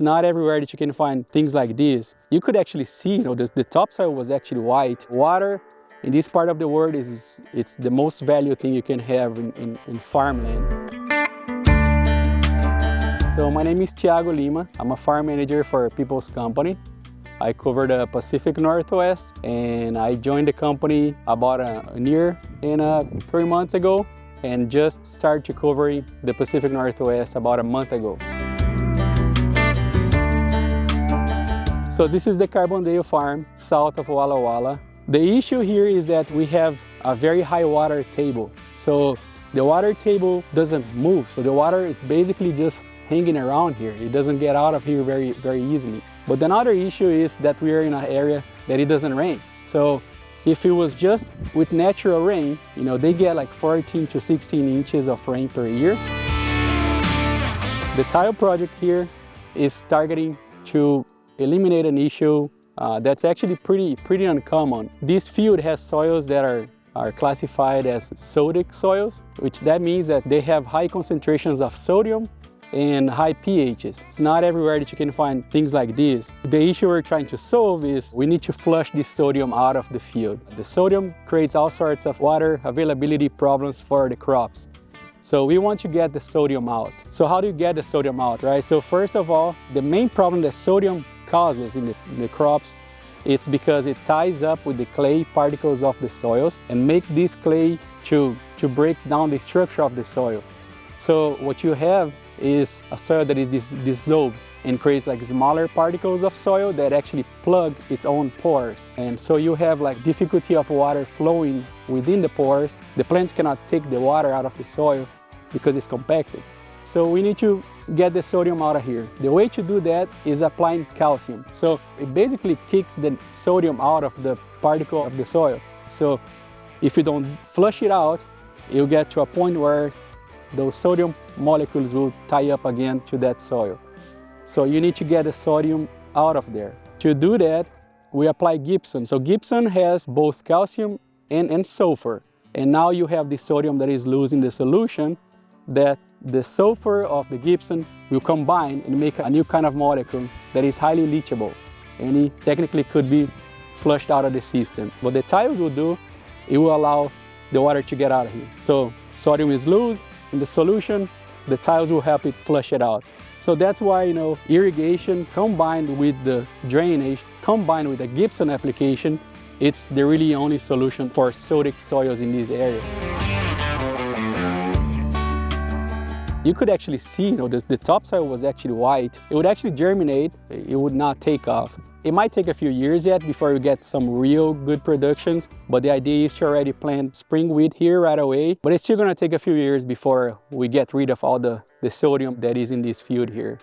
It's not everywhere that you can find things like this. You could actually see, the topsoil was actually white. Water in this part of the world it's the most valuable thing you can have in farmland. So my name is Thiago Lima. I'm a farm manager for People's Company. I cover the Pacific Northwest, and I joined the company about a year and 3 months ago, and just started to cover the Pacific Northwest about a month ago. So this is the Carbondale Farm, south of Walla Walla. The issue here is that we have a very high water table. So the water table doesn't move. So the water is basically just hanging around here. It doesn't get out of here very easily. But another issue is that we are in an area that it doesn't rain. So if it was just with natural rain, they get like 14 to 16 inches of rain per year. The tile project here is targeting to eliminate an issue that's actually pretty uncommon. This field has soils that are classified as Sodic soils, which that means that they have high concentrations of sodium and high pHs. It's not everywhere that you can find things like this. The issue we're trying to solve is we need to flush this sodium out of the field. The sodium creates all sorts of water availability problems for the crops. So we want to get the sodium out. So how do you get the sodium out, right? So first of all, the main problem that sodium causes in the crops, it's because it ties up with the clay particles of the soils and make this clay to break down the structure of the soil. So what you have is a soil that dissolves and creates like smaller particles of soil that actually plug its own pores. And so you have like difficulty of water flowing within the pores. The plants cannot take the water out of the soil because it's compacted. So we need to get the sodium out of here. The way to do that is applying calcium. So it basically kicks the sodium out of the particle of the soil. So if you don't flush it out, you'll get to a point where those sodium molecules will tie up again to that soil. So you need to get the sodium out of there. To do that, we apply gypsum. So gypsum has both calcium and sulfur. And now you have the sodium that is loose in the solution, that the sulfur of the gypsum will combine and make a new kind of molecule that is highly leachable. And it technically could be flushed out of the system. What the tiles will do, it will allow the water to get out of here. So sodium is loose in the solution, the tiles will help it flush it out. So that's why, irrigation combined with the drainage, combined with the gypsum application, it's the really only solution for Sodic soils in this area. You could actually see, the topsoil was actually white. It would actually germinate, it would not take off. It might take a few years yet before we get some real good productions, but the idea is to already plant spring wheat here right away. But it's still gonna take a few years before we get rid of all the sodium that is in this field here.